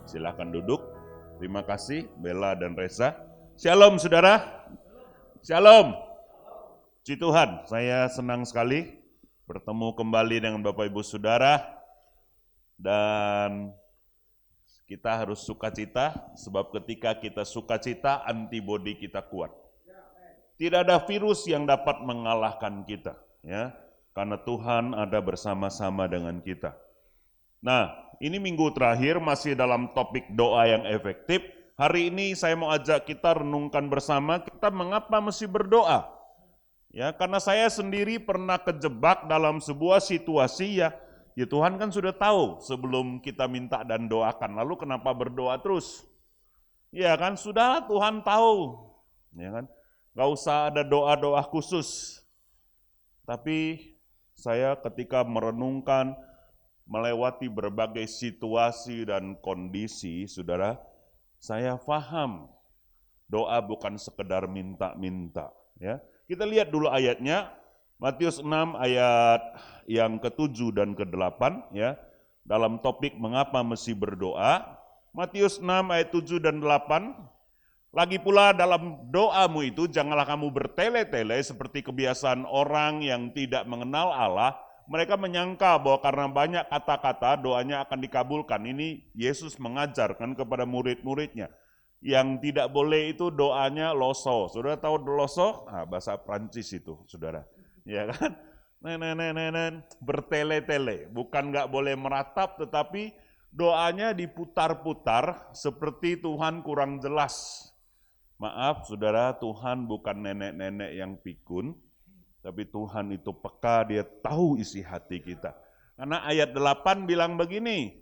Silakan duduk. Terima kasih Bella dan Reza. Shalom saudara. Shalom. Puji Tuhan, saya senang sekali bertemu kembali dengan Bapak Ibu Saudara. Dan kita harus sukacita, sebab ketika kita sukacita, antibodi kita kuat. Tidak ada virus yang dapat mengalahkan kita, ya, karena Tuhan ada bersama-sama dengan kita. Nah, ini minggu terakhir masih dalam topik doa yang efektif. Hari ini saya mau ajak kita renungkan bersama, kita mengapa mesti berdoa. Ya, karena saya sendiri pernah kejebak dalam sebuah situasi ya Tuhan kan sudah tahu sebelum kita minta dan doakan, lalu kenapa berdoa terus? Ya kan, sudah Tuhan tahu, ya kan, gak usah ada doa-doa khusus. Tapi saya ketika merenungkan, melewati berbagai situasi dan kondisi, saudara, saya paham doa bukan sekedar minta-minta. Ya, kita lihat dulu ayatnya, Matius 6 ayat yang ke-7 dan ke-8, ya, dalam topik mengapa mesti berdoa. Matius 6 ayat 7 dan 8, lagi pula dalam doamu itu janganlah kamu bertele-tele seperti kebiasaan orang yang tidak mengenal Allah. Mereka menyangka bahwa karena banyak kata-kata doanya akan dikabulkan. Ini Yesus mengajarkan kepada murid-muridnya. Yang tidak boleh itu doanya loso. Saudara tahu loso? Nah, bahasa Prancis itu, saudara. Ya kan? Bertele-tele. Bukan nggak boleh meratap, tetapi doanya diputar-putar seperti Tuhan kurang jelas. Maaf, saudara, Tuhan bukan nenek-nenek yang pikun. Tapi Tuhan itu peka, dia tahu isi hati kita. Karena ayat 8 bilang begini,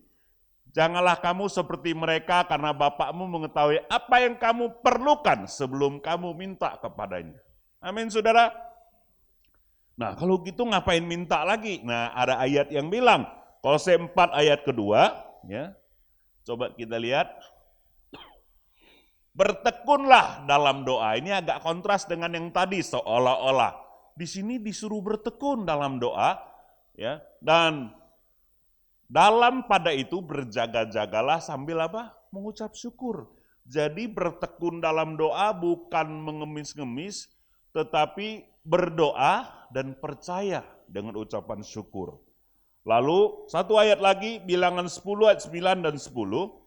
janganlah kamu seperti mereka karena Bapakmu mengetahui apa yang kamu perlukan sebelum kamu minta kepadanya. Amin saudara. Nah kalau gitu ngapain minta lagi? Nah ada ayat yang bilang, Kolose 4 ayat kedua, ya, coba kita lihat. Bertekunlah dalam doa, ini agak kontras dengan yang tadi seolah-olah. Di sini disuruh bertekun dalam doa, ya, dan dalam pada itu berjaga-jagalah sambil apa? Mengucap syukur. Jadi bertekun dalam doa bukan mengemis-ngemis, tetapi berdoa dan percaya dengan ucapan syukur. Lalu satu ayat lagi, Bilangan 10 ayat 9 dan 10.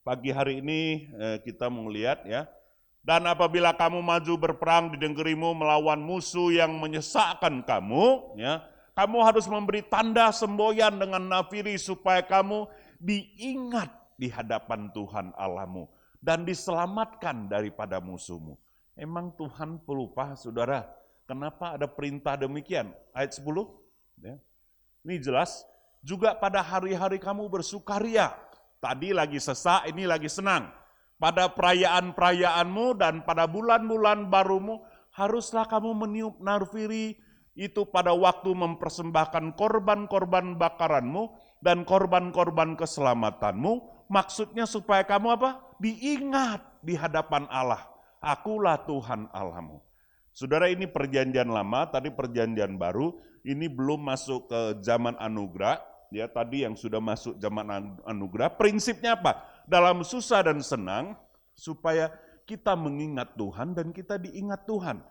Pagi hari ini kita mau lihat ya. Dan apabila kamu maju berperang di negerimu melawan musuh yang menyesakkan kamu, ya, kamu harus memberi tanda semboyan dengan nafiri supaya kamu diingat di hadapan Tuhan Allahmu dan diselamatkan daripada musuhmu. Emang Tuhan pelupa, saudara? Kenapa ada perintah demikian? Ayat 10. Ya. Ini jelas, juga pada hari-hari kamu bersukaria. Tadi lagi sesak, ini lagi senang. Pada perayaan-perayaanmu dan pada bulan-bulan barumu, haruslah kamu meniup nafiri itu pada waktu mempersembahkan korban-korban bakaranmu dan korban-korban keselamatanmu. Maksudnya supaya kamu apa? Diingat di hadapan Allah. Akulah Tuhan Allahmu. Saudara, ini perjanjian lama, tadi perjanjian baru, ini belum masuk ke zaman anugerah. Ya, tadi yang sudah masuk zaman anugerah, prinsipnya apa? Dalam susah dan senang, supaya kita mengingat Tuhan dan kita diingat Tuhan.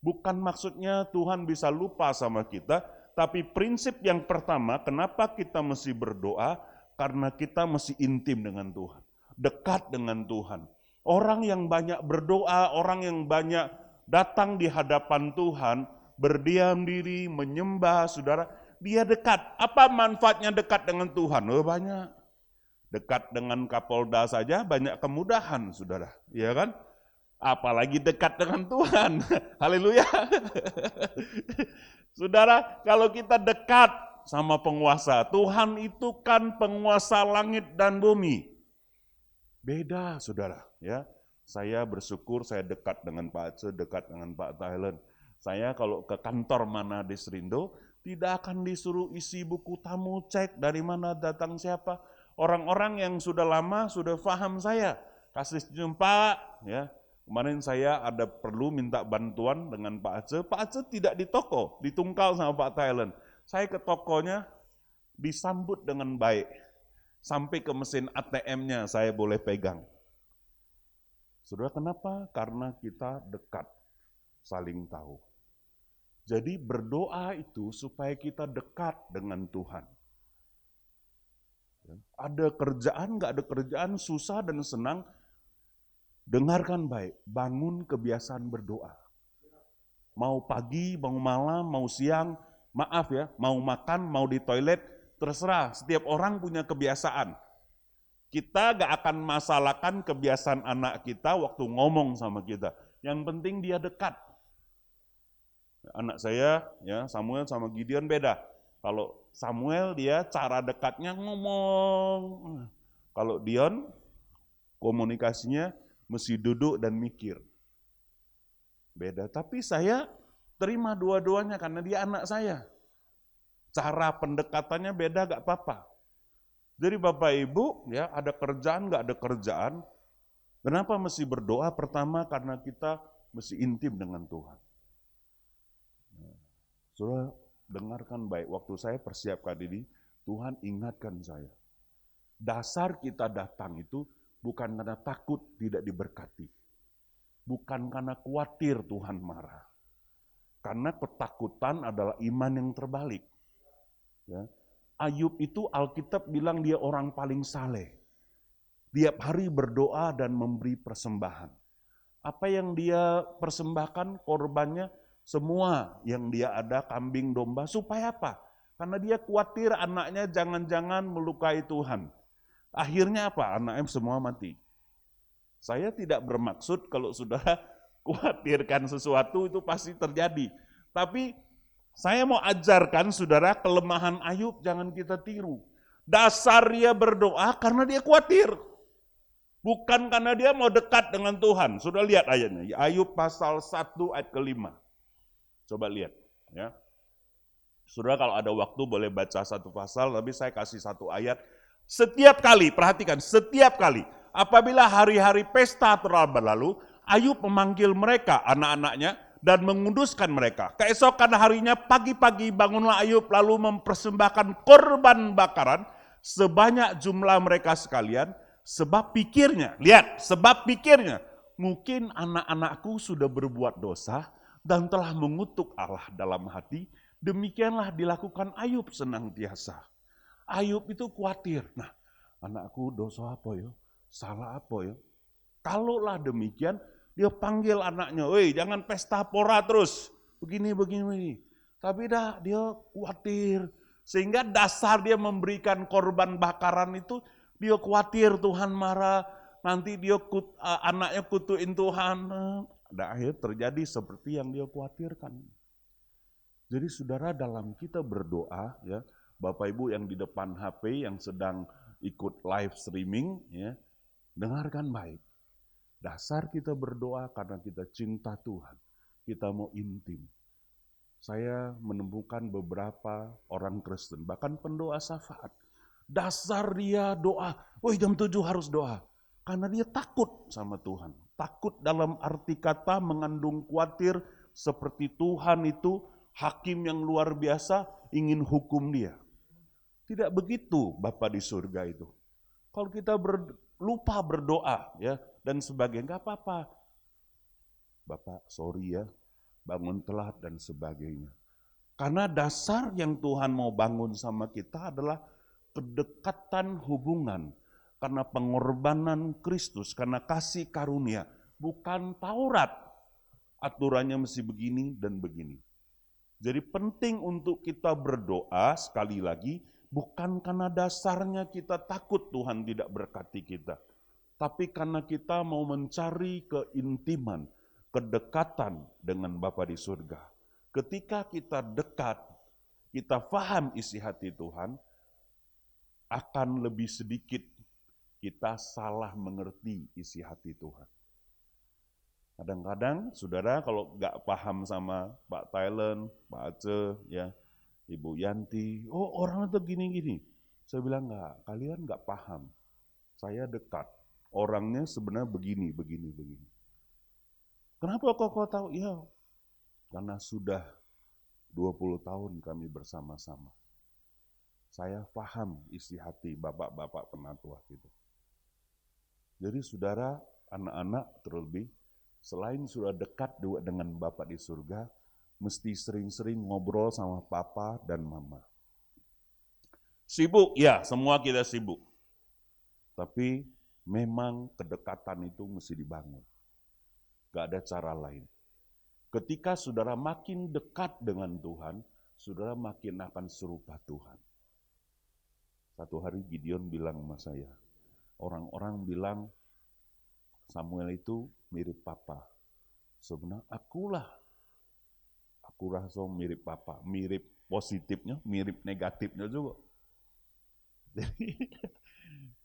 Bukan maksudnya Tuhan bisa lupa sama kita, tapi prinsip yang pertama, kenapa kita mesti berdoa? Karena kita mesti intim dengan Tuhan, dekat dengan Tuhan. Orang yang banyak berdoa, orang yang banyak datang di hadapan Tuhan, berdiam diri, menyembah, saudara, dia dekat. Apa manfaatnya dekat dengan Tuhan? Oh, banyak. Dekat dengan Kapolda saja banyak kemudahan, saudara. Ya kan? Apalagi dekat dengan Tuhan. Haleluya. Saudara, kalau kita dekat sama penguasa, Tuhan itu kan penguasa langit dan bumi. Beda, saudara. Ya, saya bersyukur saya dekat dengan Pak Aceh, dekat dengan Pak Thailand. Saya kalau ke kantor mana di Serindo, tidak akan disuruh isi buku tamu, cek dari mana datang siapa. Orang-orang yang sudah lama sudah paham saya, kasih jumpa, ya. Kemarin saya ada perlu minta bantuan dengan Pak Aceh tidak di toko, ditungkal sama Pak Thailand. Saya ke tokonya disambut dengan baik. sampai ke mesin ATM-nya saya boleh pegang. Saudara, kenapa? Karena kita dekat, saling tahu. Jadi berdoa itu supaya kita dekat dengan Tuhan. Ada kerjaan, nggak ada kerjaan, susah dan senang, dengarkan baik, bangun kebiasaan berdoa. Mau pagi, mau malam, mau siang, maaf ya, mau makan, mau di toilet, terserah, setiap orang punya kebiasaan. Kita gak akan masalahkan kebiasaan anak kita waktu ngomong sama kita. Yang penting dia dekat. Anak saya, ya Samuel sama Gideon beda. Kalau Samuel dia cara dekatnya ngomong. Kalau Dion komunikasinya mesti duduk dan mikir. Beda, tapi saya terima dua-duanya karena dia anak saya. Cara pendekatannya beda gak apa-apa. Jadi Bapak Ibu, ya ada kerjaan gak ada kerjaan, kenapa mesti berdoa? Pertama karena kita mesti intim dengan Tuhan. Saudara dengarkan baik, waktu saya persiapkan ini, Tuhan ingatkan saya. Dasar kita datang itu bukan karena takut tidak diberkati. Bukan karena khawatir Tuhan marah. Karena ketakutan adalah iman yang terbalik. Ya. Ayub itu Alkitab bilang dia orang paling saleh. Tiap hari berdoa dan memberi persembahan. Apa yang dia persembahkan, korbannya, semua yang dia ada, kambing, domba, supaya apa? Karena dia khawatir anaknya jangan-jangan melukai Tuhan. Akhirnya apa? Anaknya semua mati. Saya tidak bermaksud kalau saudara khawatirkan sesuatu itu pasti terjadi. Tapi saya mau ajarkan saudara kelemahan Ayub jangan kita tiru. Dasar dia berdoa karena dia khawatir. Bukan karena dia mau dekat dengan Tuhan. Sudah lihat ayatnya. Ayub pasal 1 ayat ke-5. Coba lihat. Ya. Saudara kalau ada waktu boleh baca satu pasal, tapi saya kasih satu ayat. Setiap kali, perhatikan, setiap kali. Apabila hari-hari pesta telah berlalu, Ayub memanggil mereka, anak-anaknya, dan menguduskan mereka. Keesokan harinya pagi-pagi bangunlah Ayub lalu mempersembahkan korban bakaran sebanyak jumlah mereka sekalian, sebab pikirnya, lihat, sebab pikirnya, mungkin anak-anakku sudah berbuat dosa dan telah mengutuk Allah dalam hati, demikianlah dilakukan Ayub senantiasa. Ayub itu khawatir, nah anakku dosa apa ya, salah apa ya. Kalaulah demikian, dia panggil anaknya, woi jangan pesta pora terus, begini. Tapi dia khawatir, sehingga dasar dia memberikan korban bakaran itu, dia khawatir Tuhan marah, nanti dia anaknya kutuin Tuhan. Dan akhirnya terjadi seperti yang dia khawatirkan. Jadi saudara dalam kita berdoa, ya Bapak Ibu yang di depan HP yang sedang ikut live streaming, ya dengarkan baik. Dasar kita berdoa karena kita cinta Tuhan. Kita mau intim. Saya menemukan beberapa orang Kristen, bahkan pendoa syafaat. Dasar dia doa, jam 7 harus doa. Karena dia takut sama Tuhan. Takut dalam arti kata mengandung khawatir seperti Tuhan itu hakim yang luar biasa ingin hukum dia. Tidak begitu Bapa di surga itu. Kalau kita lupa berdoa, ya, dan sebagainya, nggak apa-apa. Bapak, sorry ya, bangun telat dan sebagainya. Karena dasar yang Tuhan mau bangun sama kita adalah kedekatan hubungan. Karena pengorbanan Kristus, karena kasih karunia. Bukan Taurat, aturannya mesti begini dan begini. Jadi penting untuk kita berdoa, sekali lagi, bukan karena dasarnya kita takut Tuhan tidak berkati kita. Tapi karena kita mau mencari keintiman, kedekatan dengan Bapa di surga. Ketika kita dekat, kita paham isi hati Tuhan, akan lebih sedikit kita salah mengerti isi hati Tuhan. Kadang-kadang, saudara kalau nggak paham sama Pak Thailand, Pak Aceh, ya, Ibu Yanti, orang itu gini-gini. Saya bilang enggak, kalian enggak paham. Saya dekat. Orangnya sebenarnya begini. Kenapa kok tahu? Ya, karena sudah 20 tahun kami bersama-sama. Saya paham isi hati bapak-bapak penatua itu. Jadi saudara, anak-anak terlebih, selain sudah dekat dengan Bapak di surga, mesti sering-sering ngobrol sama papa dan mama. Sibuk, ya semua kita sibuk. Tapi memang kedekatan itu mesti dibangun. Gak ada cara lain. Ketika saudara makin dekat dengan Tuhan, saudara makin akan serupa Tuhan. Satu hari Gideon bilang sama saya, orang-orang bilang Samuel itu mirip papa. Sebenarnya aku rasa mirip papa, mirip positifnya, mirip negatifnya juga. Jadi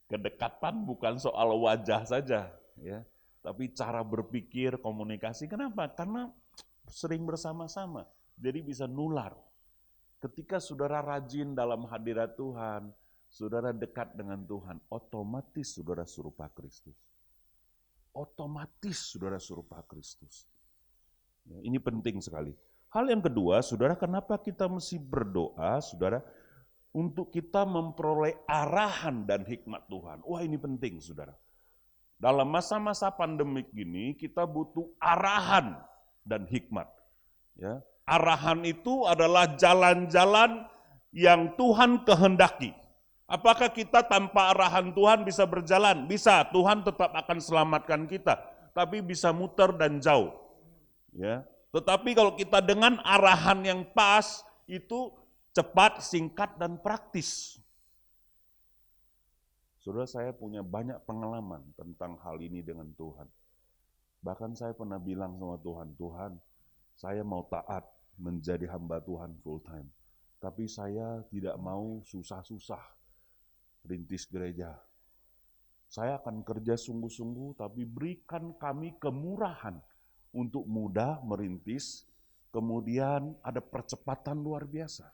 kedekatan bukan soal wajah saja, ya, tapi cara berpikir, komunikasi. Kenapa? Karena sering bersama-sama, jadi bisa nular. Ketika saudara rajin dalam hadirat Tuhan, saudara dekat dengan Tuhan, otomatis saudara serupa Kristus. Otomatis saudara serupa Kristus. Ya, ini penting sekali. Hal yang kedua, saudara, kenapa kita mesti berdoa, saudara, untuk kita memperoleh arahan dan hikmat Tuhan. Wah, ini penting, saudara. Dalam masa-masa pandemik gini, kita butuh arahan dan hikmat. Ya, arahan itu adalah jalan-jalan yang Tuhan kehendaki. Apakah kita tanpa arahan Tuhan bisa berjalan? Bisa, Tuhan tetap akan selamatkan kita, tapi bisa muter dan jauh. Ya, tetapi kalau kita dengan arahan yang pas, itu cepat, singkat, dan praktis. Saudara, saya punya banyak pengalaman tentang hal ini dengan Tuhan. Bahkan saya pernah bilang sama Tuhan, Tuhan, saya mau taat menjadi hamba Tuhan full time. Tapi saya tidak mau susah-susah rintis gereja. Saya akan kerja sungguh-sungguh, tapi berikan kami kemurahan untuk mudah merintis, kemudian ada percepatan luar biasa.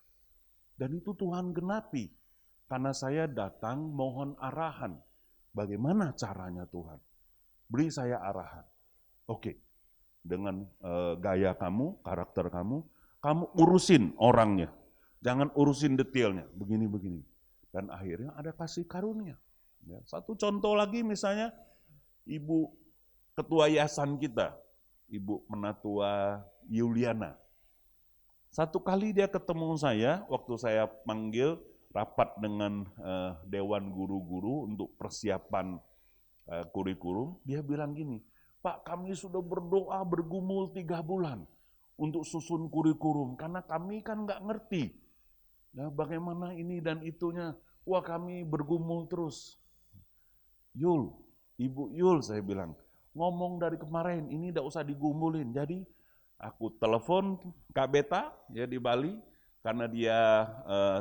Dan itu Tuhan genapi, karena saya datang mohon arahan. Bagaimana caranya Tuhan? Beri saya arahan. Oke, dengan gaya kamu, karakter kamu urusin orangnya. Jangan urusin detailnya, begini-begini. Dan akhirnya ada kasih karunia. Ya, satu contoh lagi misalnya, Ibu Ketua Yayasan kita, Ibu Penatua Yuliana. Satu kali dia ketemu saya, waktu saya panggil rapat dengan Dewan Guru-Guru untuk persiapan kurikulum, dia bilang gini, Pak, kami sudah berdoa bergumul 3 bulan untuk susun kurikulum, karena kami kan nggak ngerti. Nah, bagaimana ini dan itunya, wah kami bergumul terus. Yul, Ibu Yul, saya bilang, ngomong dari kemarin, ini tidak usah digumulin. Jadi aku telepon Kak Beta ya di Bali, karena dia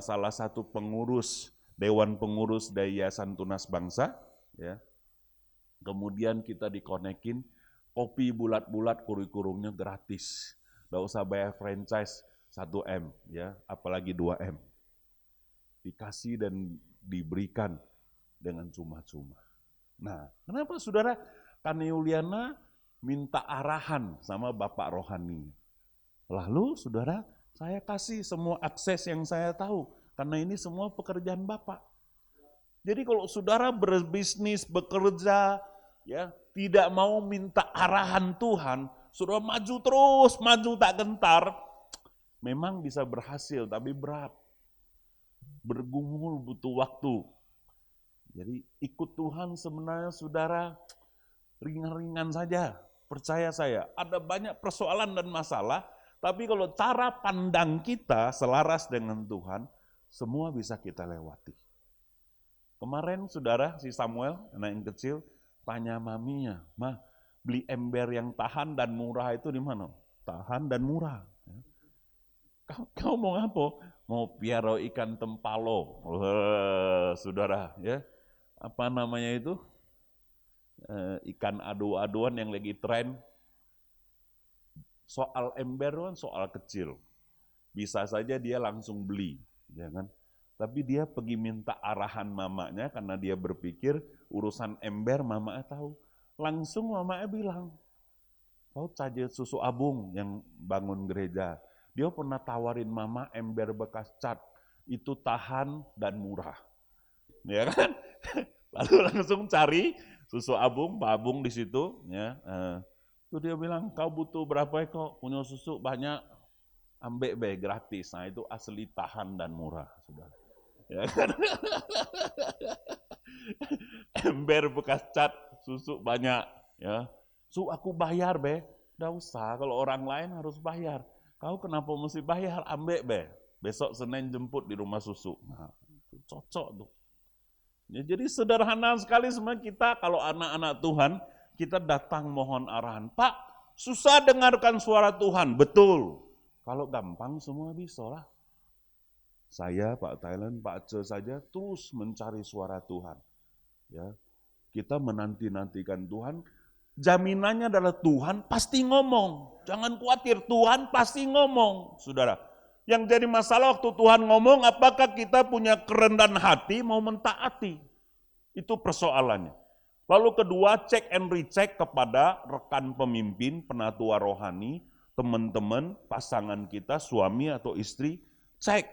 salah satu pengurus, Dewan Pengurus dari Yayasan Tunas Bangsa. Ya. Kemudian kita dikonekin, kopi bulat-bulat kurikulumnya gratis. Tidak usah bayar franchise 1M, ya, apalagi 2M. Dikasih dan diberikan dengan cuma-cuma. Nah, kenapa saudara? Karena Yuliana minta arahan sama Bapak Rohani. Lalu saudara, saya kasih semua akses yang saya tahu, karena ini semua pekerjaan Bapak. Jadi kalau saudara berbisnis, bekerja, ya tidak mau minta arahan Tuhan, saudara maju terus, maju tak gentar, memang bisa berhasil, tapi berat. Bergumul butuh waktu. Jadi ikut Tuhan sebenarnya saudara ringan-ringan saja. Percaya saya, ada banyak persoalan dan masalah, tapi kalau cara pandang kita selaras dengan Tuhan, semua bisa kita lewati. Kemarin saudara, si Samuel, anak yang kecil, tanya maminya, "Ma, beli ember yang tahan dan murah itu di mana?" Tahan dan murah. Kau mau apa? Mau piara ikan tempalo. Saudara, ya. Apa namanya itu? Ikan adu-aduan yang lagi tren. Soal ember kan soal kecil. Bisa saja dia langsung beli, ya kan? Tapi dia pergi minta arahan mamanya karena dia berpikir urusan ember mamanya tahu. Langsung mamanya bilang, "Kau saja susu abung yang bangun gereja." Dia pernah tawarin mama ember bekas cat. itu tahan dan murah. Ya kan? Lalu langsung cari susu Abung, Pak Abung di situ, ya. Itu dia bilang, kau butuh berapa kok? Punya susu banyak, ambek be gratis. Nah itu asli tahan dan murah, saudara. Ya kan? Ember bekas cat, susu banyak, ya. Aku bayar be, nggak usah. Kalau orang lain harus bayar. Kau kenapa mesti bayar? Ambek be. Besok Senin jemput di rumah susu. Nah, itu cocok tuh. Ya, jadi sederhana sekali semua kita kalau anak-anak Tuhan, kita datang mohon arahan. Pak, susah dengarkan suara Tuhan, betul. Kalau gampang semua bisa lah. Saya, Pak Thailand, Pak Aceh saja terus mencari suara Tuhan. Ya, kita menanti-nantikan Tuhan. Jaminannya adalah Tuhan pasti ngomong. Jangan khawatir, Tuhan pasti ngomong, saudara. Yang jadi masalah waktu Tuhan ngomong, apakah kita punya kerendahan hati mau mentaati? Itu persoalannya. Lalu kedua, cek and recheck kepada rekan pemimpin, penatua rohani, teman-teman, pasangan kita, suami atau istri, cek.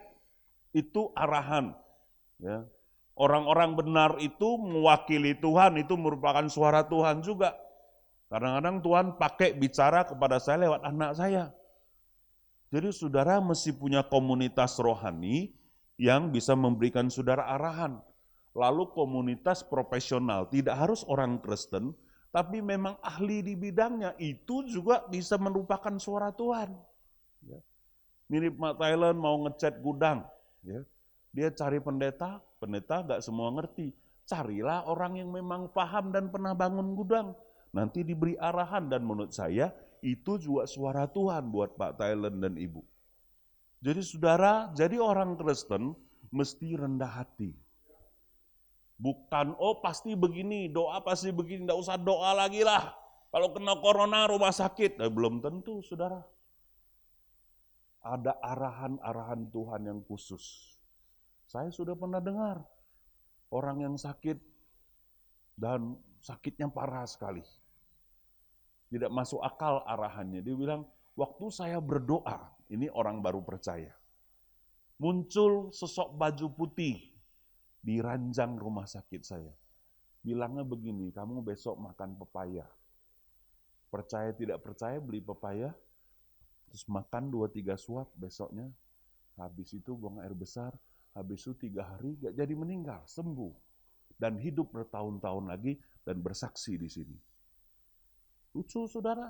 Itu arahan. Ya. Orang-orang benar itu mewakili Tuhan, itu merupakan suara Tuhan juga. Kadang-kadang Tuhan pakai bicara kepada saya lewat anak saya. Jadi saudara mesti punya komunitas rohani yang bisa memberikan saudara arahan. Lalu komunitas profesional, tidak harus orang Kristen, tapi memang ahli di bidangnya, itu juga bisa merupakan suara Tuhan. Ya. Mirip Mak Thailand mau ngecat gudang. Ya. Dia cari pendeta nggak semua ngerti. Carilah orang yang memang paham dan pernah bangun gudang. Nanti diberi arahan dan menurut saya itu juga suara Tuhan buat Pak Thailand dan Ibu. Jadi saudara, jadi orang Kristen mesti rendah hati. Bukan, oh pasti begini, doa pasti begini, enggak usah doa lagi lah. Kalau kena corona rumah sakit, belum tentu saudara. Ada arahan-arahan Tuhan yang khusus. Saya sudah pernah dengar orang yang sakit dan sakitnya parah sekali. Tidak masuk akal arahannya. Dia bilang, waktu saya berdoa, ini orang baru percaya. Muncul sosok baju putih di ranjang rumah sakit saya. Bilangnya begini, kamu besok makan pepaya. Percaya tidak percaya beli pepaya, terus makan 2-3 suap besoknya. Habis itu buang air besar, habis itu 3 hari gak jadi meninggal, sembuh. Dan hidup bertahun-tahun lagi dan bersaksi di sini. Lucu saudara.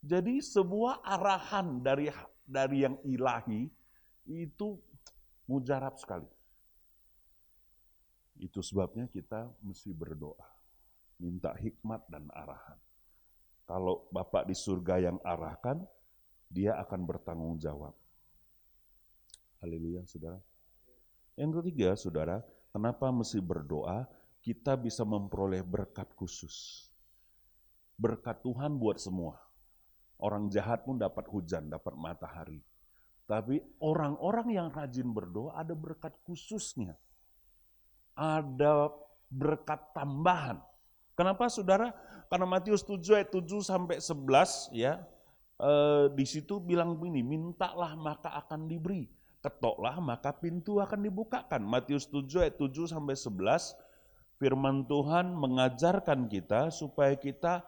Jadi sebuah arahan dari yang ilahi itu mujarab sekali. Itu sebabnya kita mesti berdoa. Minta hikmat dan arahan. Kalau Bapak di surga yang arahkan, dia akan bertanggung jawab. Haleluya saudara. Yang ketiga saudara, kenapa mesti berdoa? Kita bisa memperoleh berkat khusus. Berkat Tuhan buat semua. Orang jahat pun dapat hujan, dapat matahari. Tapi orang-orang yang rajin berdoa ada berkat khususnya. Ada berkat tambahan. Kenapa saudara? Karena Matius 7 ayat 7 sampai 11 ya, di situ bilang begini, mintalah maka akan diberi, ketoklah maka pintu akan dibukakan. Matius 7 ayat 7 sampai 11, firman Tuhan mengajarkan kita supaya kita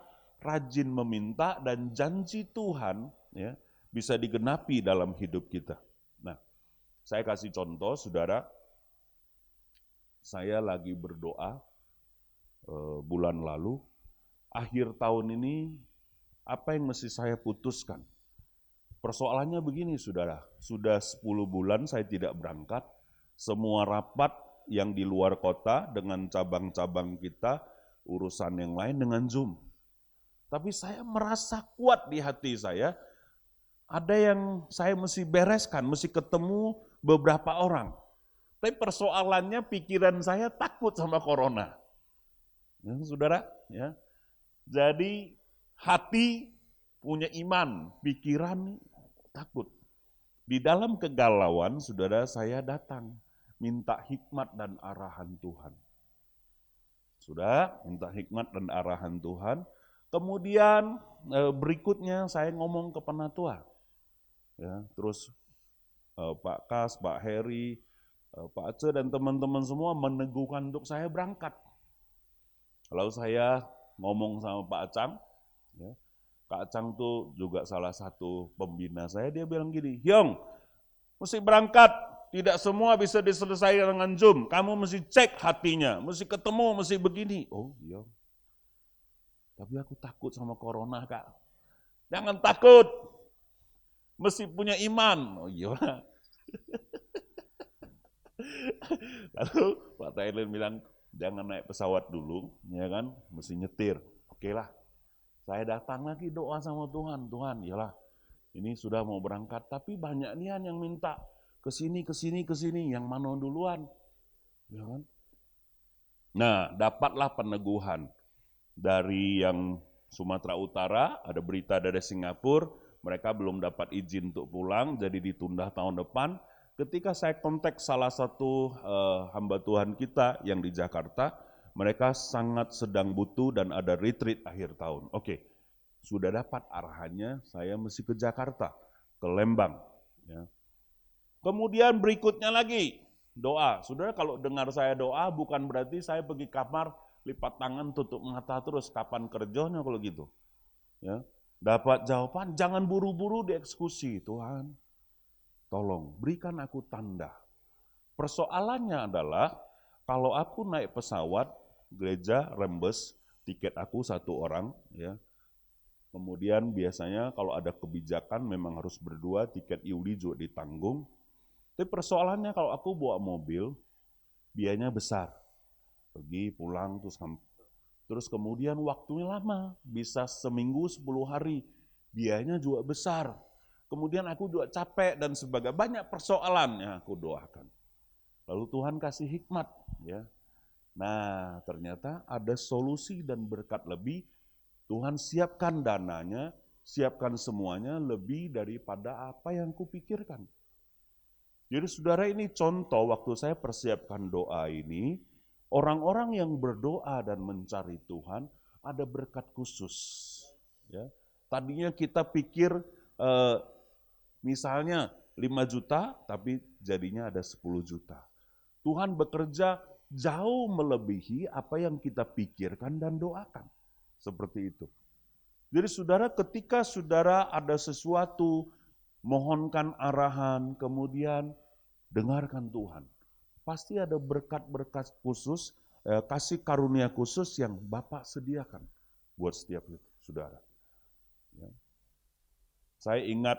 rajin meminta dan janji Tuhan ya bisa digenapi dalam hidup kita. Nah, saya kasih contoh, saudara. Saya lagi berdoa bulan lalu, akhir tahun ini apa yang mesti saya putuskan? Persoalannya begini, saudara. Sudah 10 bulan saya tidak berangkat, semua rapat yang di luar kota dengan cabang-cabang kita, urusan yang lain dengan Zoom. Tapi saya merasa kuat di hati saya, ada yang saya mesti bereskan, mesti ketemu beberapa orang. Tapi persoalannya pikiran saya takut sama corona. Ya, saudara, ya. Jadi hati punya iman, pikiran takut. Di dalam kegalauan, saudara, saya datang minta hikmat dan arahan Tuhan. Sudah, minta hikmat dan arahan Tuhan. Kemudian berikutnya saya ngomong ke penatua. Ya, terus Pak Kas, Pak Heri, Pak Aceh dan teman-teman semua meneguhkan untuk saya berangkat. Lalu saya ngomong sama Pak Acang, ya, Kak Acang tuh juga salah satu pembina saya, dia bilang gini, Hyong, mesti berangkat, tidak semua bisa diselesaikan dengan Zoom, kamu mesti cek hatinya, mesti ketemu, mesti begini. Oh iya, tapi aku takut sama corona Kak. Jangan takut, mesti punya iman. Oh iya. Lalu Pak Thailand bilang, jangan naik pesawat dulu, ya kan, mesti nyetir. Oke lah, saya datang lagi doa sama Tuhan, Tuhan, iyalah, ini sudah mau berangkat, tapi banyak nian yang minta ke sini, yang mana duluan, ya kan? Nah, dapatlah peneguhan dari yang Sumatera Utara, ada berita dari Singapura, mereka belum dapat izin untuk pulang, jadi ditunda tahun depan. Ketika saya kontak salah satu hamba Tuhan kita yang di Jakarta, mereka sangat sedang butuh dan ada retreat akhir tahun. Oke, sudah dapat arahannya, saya mesti ke Jakarta, ke Lembang. Ya. Kemudian berikutnya lagi, doa. Saudara kalau dengar saya doa, bukan berarti saya pergi kamar, lipat tangan, tutup mata terus, kapan kerjanya kalau gitu. Ya. Dapat jawaban, jangan buru-buru dieksekusi, Tuhan. Tolong, berikan aku tanda. Persoalannya adalah, kalau aku naik pesawat, gereja rembes, tiket aku 1 orang, ya. Kemudian biasanya kalau ada kebijakan memang harus berdua, tiket Yuli juga ditanggung. Tapi persoalannya kalau aku bawa mobil, biayanya besar. Pergi, pulang, terus kemudian waktunya lama, bisa seminggu 10 hari, biayanya juga besar. Kemudian aku juga capek dan sebagainya, banyak persoalan yang aku doakan. Lalu Tuhan kasih hikmat, ya. Nah, ternyata ada solusi dan berkat lebih. Tuhan siapkan dananya, siapkan semuanya lebih daripada apa yang kupikirkan. Jadi saudara, ini contoh waktu saya persiapkan doa ini, orang-orang yang berdoa dan mencari Tuhan ada berkat khusus. Ya. Tadinya kita pikir misalnya 5 juta, tapi jadinya ada 10 juta. Tuhan bekerja jauh melebihi apa yang kita pikirkan dan doakan. Seperti itu. Jadi saudara, ketika saudara ada sesuatu, mohonkan arahan, kemudian dengarkan Tuhan. Pasti ada berkat-berkat khusus, kasih karunia khusus yang Bapak sediakan buat setiap saudara. Ya. Saya ingat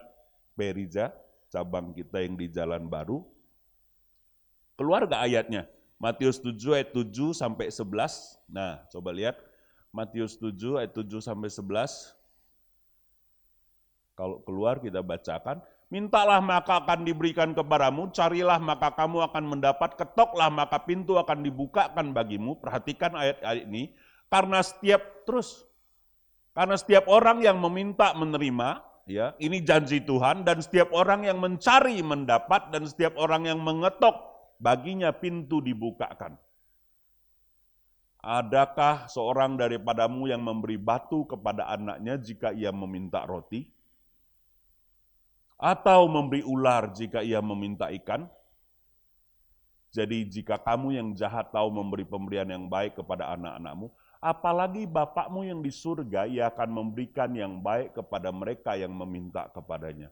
Perija, cabang kita yang di Jalan Baru. Keluar gak ayatnya? Matius 7 ayat 7 sampai 11. Nah, coba lihat. Matius 7 ayat 7 sampai 11. Kalau keluar kita bacakan. Mintalah maka akan diberikan kepadamu, carilah maka kamu akan mendapat, ketoklah maka pintu akan dibukakan bagimu. Perhatikan ayat-ayat ini. Karena setiap orang yang meminta menerima, ya, ini janji Tuhan, dan setiap orang yang mencari mendapat, dan setiap orang yang mengetok baginya pintu dibukakan. Adakah seorang daripadamu yang memberi batu kepada anaknya jika ia meminta roti? Atau memberi ular jika ia meminta ikan? Jadi jika kamu yang jahat tahu memberi pemberian yang baik kepada anak-anakmu, apalagi Bapakmu yang di surga, ia akan memberikan yang baik kepada mereka yang meminta kepadanya.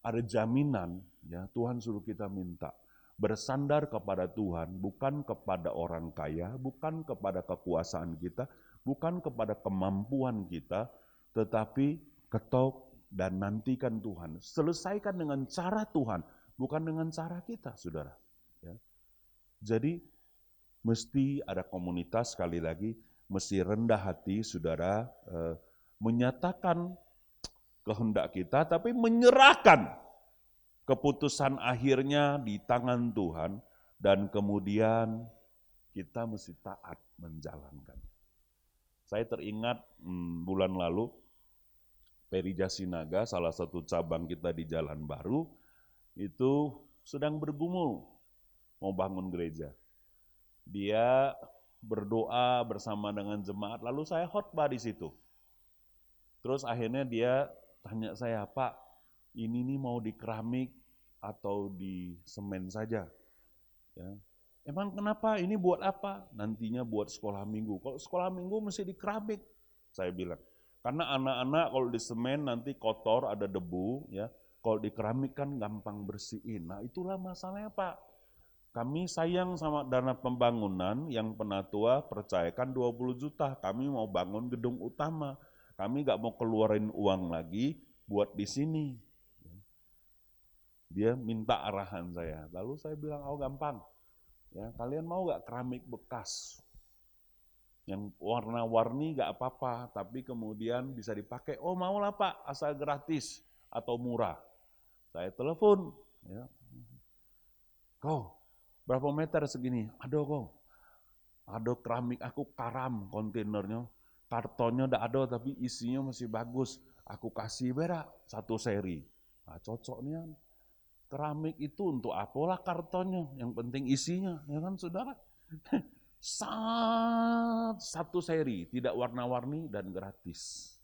Ada jaminan, ya, Tuhan suruh kita minta. Bersandar kepada Tuhan, bukan kepada orang kaya, bukan kepada kekuasaan kita, bukan kepada kemampuan kita, tetapi ketok dan nantikan Tuhan. Selesaikan dengan cara Tuhan, bukan dengan cara kita, saudara. Ya. Jadi, mesti ada komunitas, sekali lagi, mesti rendah hati, saudara, menyatakan kehendak kita, tapi menyerahkan keputusan akhirnya di tangan Tuhan, dan kemudian kita mesti taat menjalankan. Saya teringat bulan lalu, Perija Sinaga, salah satu cabang kita di Jalan Baru, itu sedang bergumul mau bangun gereja. Dia berdoa bersama dengan jemaat, lalu saya khotbah di situ. Terus akhirnya dia tanya saya, Pak, ini nih mau di keramik, atau di semen saja. Ya. Emang kenapa? Ini buat apa? Nantinya buat sekolah minggu. Kalau sekolah minggu mesti di keramik, saya bilang. Karena anak-anak kalau di semen nanti kotor, ada debu, ya. Kalau di keramik kan gampang bersihin. Nah itulah masalahnya Pak. Kami sayang sama dana pembangunan yang Penatua percayakan 20 juta. Kami mau bangun gedung utama. Kami nggak mau keluarin uang lagi buat di sini. Dia minta arahan saya. Lalu saya bilang, oh gampang. Ya, kalian mau nggak keramik bekas? Yang warna-warni nggak apa-apa, tapi kemudian bisa dipakai. Oh maulah Pak, asal gratis atau murah. Saya telepon, ya. Kau berapa meter segini? Ada keramik aku karam kontainernya, kartonnya udah ada tapi isinya masih bagus. Aku kasih berak 1 seri. Nah, cocoknya keramik itu untuk apalah kartonnya, yang penting isinya, ya kan saudara? 1 seri, tidak warna-warni dan gratis.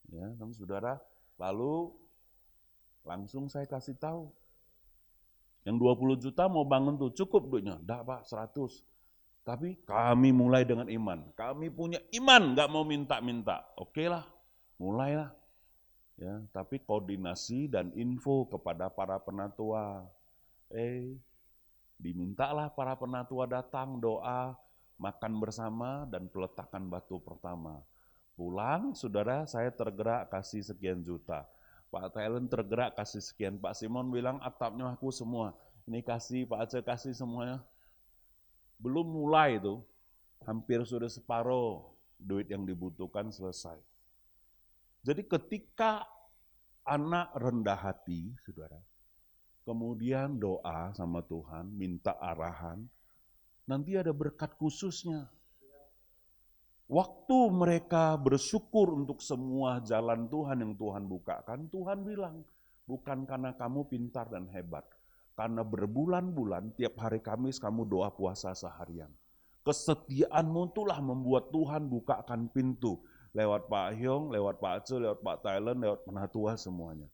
Ya kan saudara? Lalu langsung saya kasih tahu, yang 20 juta mau bangun tuh, cukup duitnya? Enggak Pak, 100. Tapi kami mulai dengan iman. Kami punya iman, nggak mau minta-minta. Oke lah, mulailah. Ya, tapi koordinasi dan info kepada para penatua. Dimintalah para penatua datang, doa, makan bersama, dan peletakan batu pertama. Pulang, saudara, saya tergerak kasih sekian juta. Pak Thailand tergerak kasih sekian. Pak Simon bilang atapnya aku semua. Ini kasih, Pak Aceh kasih semuanya. Belum mulai itu, hampir sudah separuh duit yang dibutuhkan selesai. Jadi ketika anak rendah hati, saudara, kemudian doa sama Tuhan, minta arahan, nanti ada berkat khususnya. Waktu mereka bersyukur untuk semua jalan Tuhan yang Tuhan bukakan, Tuhan bilang, bukan karena kamu pintar dan hebat, karena berbulan-bulan tiap hari Kamis kamu doa puasa seharian. Kesetiaanmu itulah membuat Tuhan bukakan pintu. Lewat Pak Hyong, lewat Pak Aceh, lewat Pak Thailand, lewat Penatua semuanya.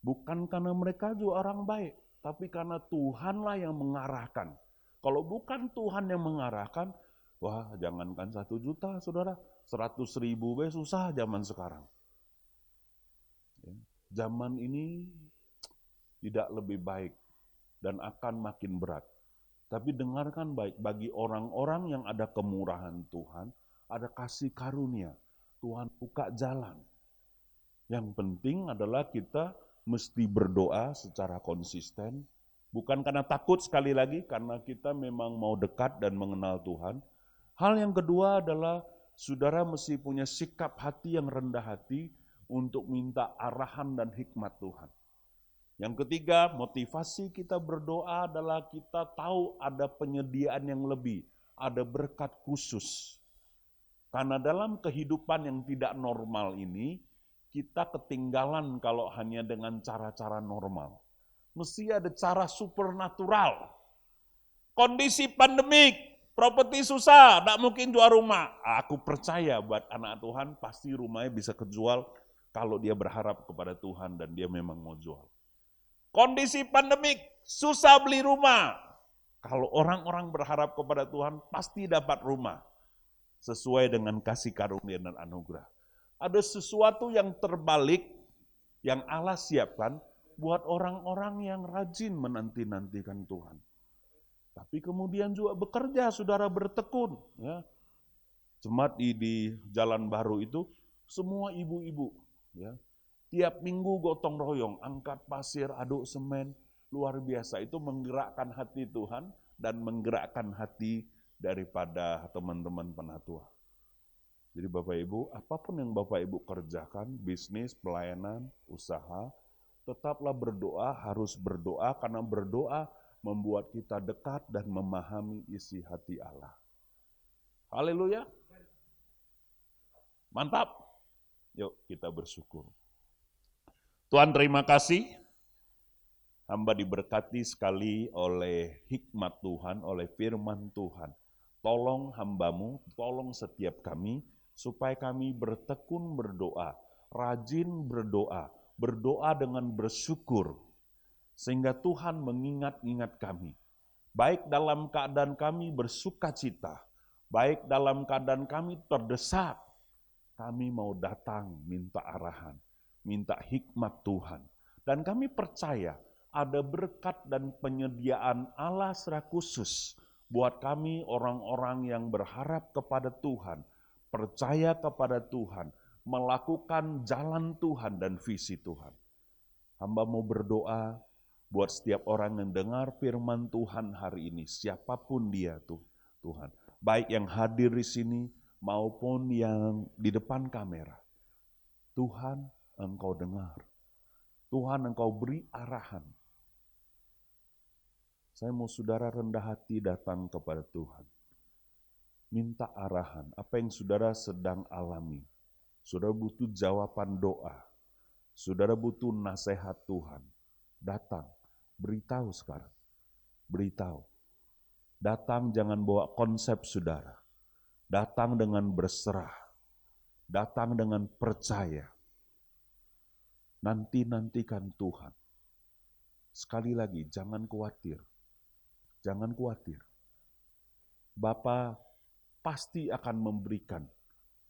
Bukan karena mereka juga orang baik, tapi karena Tuhanlah yang mengarahkan. Kalau bukan Tuhan yang mengarahkan, wah jangankan 1 juta saudara, 100.000 susah zaman sekarang. Zaman ini tidak lebih baik dan akan makin berat. Tapi dengarkan baik, bagi orang-orang yang ada kemurahan Tuhan, ada kasih karunia, Tuhan buka jalan. Yang penting adalah kita mesti berdoa secara konsisten, bukan karena takut sekali lagi, karena kita memang mau dekat dan mengenal Tuhan. Hal yang kedua adalah saudara mesti punya sikap hati yang rendah hati untuk minta arahan dan hikmat Tuhan. Yang ketiga, motivasi kita berdoa adalah kita tahu ada penyediaan yang lebih, ada berkat khusus. Karena dalam kehidupan yang tidak normal ini, kita ketinggalan kalau hanya dengan cara-cara normal. Mesti ada cara supernatural. Kondisi pandemik, properti susah, tidak mungkin jual rumah. Aku percaya buat anak Tuhan pasti rumahnya bisa kejual kalau dia berharap kepada Tuhan dan dia memang mau jual. Kondisi pandemik, susah beli rumah. Kalau orang-orang berharap kepada Tuhan pasti dapat rumah. Sesuai dengan kasih karunia dan anugerah. Ada sesuatu yang terbalik yang Allah siapkan buat orang-orang yang rajin menanti-nantikan Tuhan. Tapi kemudian juga bekerja, saudara bertekun. Ya. Jemaat di Jalan Baru itu semua ibu-ibu. Ya. Tiap minggu gotong royong, angkat pasir, aduk semen, luar biasa. Itu menggerakkan hati Tuhan dan menggerakkan hati daripada teman-teman penatua. Jadi Bapak Ibu, apapun yang Bapak Ibu kerjakan, bisnis, pelayanan, usaha, tetaplah berdoa, harus berdoa, karena berdoa membuat kita dekat dan memahami isi hati Allah. Haleluya. Mantap. Yuk kita bersyukur. Tuhan terima kasih. Hamba diberkati sekali oleh hikmat Tuhan, oleh firman Tuhan. Tolong hambamu, tolong setiap kami, supaya kami bertekun berdoa, rajin berdoa, berdoa dengan bersyukur. Sehingga Tuhan mengingat-ingat kami. Baik dalam keadaan kami bersuka cita, baik dalam keadaan kami terdesak, kami mau datang minta arahan, minta hikmat Tuhan. Dan kami percaya ada berkat dan penyediaan Allah secara khusus buat kami orang-orang yang berharap kepada Tuhan, percaya kepada Tuhan, melakukan jalan Tuhan dan visi Tuhan. Hamba mau berdoa buat setiap orang yang dengar firman Tuhan hari ini, siapapun dia Tuhan. Baik yang hadir di sini maupun yang di depan kamera. Tuhan, Engkau dengar. Tuhan, Engkau beri arahan. Saya mau saudara rendah hati datang kepada Tuhan. Minta arahan, apa yang saudara sedang alami. Saudara butuh jawaban doa. Saudara butuh nasihat Tuhan. Datang. Beritahu sekarang, beritahu. Datang jangan bawa konsep saudara. Datang dengan berserah. Datang dengan percaya. Nantikan Tuhan. Sekali lagi, jangan khawatir. Jangan khawatir. Bapa pasti akan memberikan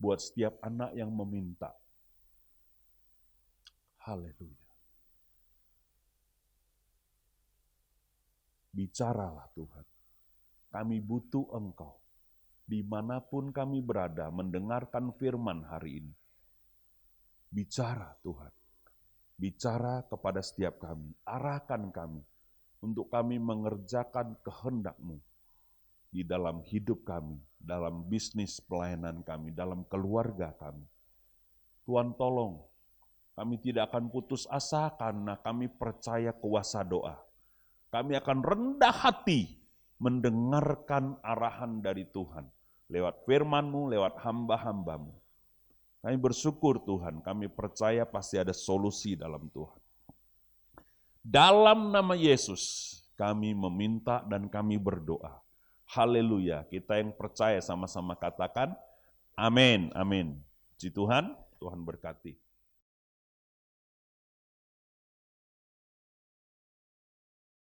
buat setiap anak yang meminta. Haleluya. Bicaralah Tuhan, kami butuh Engkau, dimanapun kami berada mendengarkan firman hari ini. Bicara Tuhan, bicara kepada setiap kami, arahkan kami, untuk kami mengerjakan kehendak-Mu, di dalam hidup kami, dalam bisnis pelayanan kami, dalam keluarga kami. Tuhan tolong, kami tidak akan putus asa karena kami percaya kuasa doa. Kami akan rendah hati mendengarkan arahan dari Tuhan. Lewat firman-Mu, lewat hamba-hamba-Mu. Kami bersyukur Tuhan, kami percaya pasti ada solusi dalam Tuhan. Dalam nama Yesus, kami meminta dan kami berdoa. Haleluya, kita yang percaya sama-sama katakan, amin, amin. Puji Tuhan, Tuhan berkati.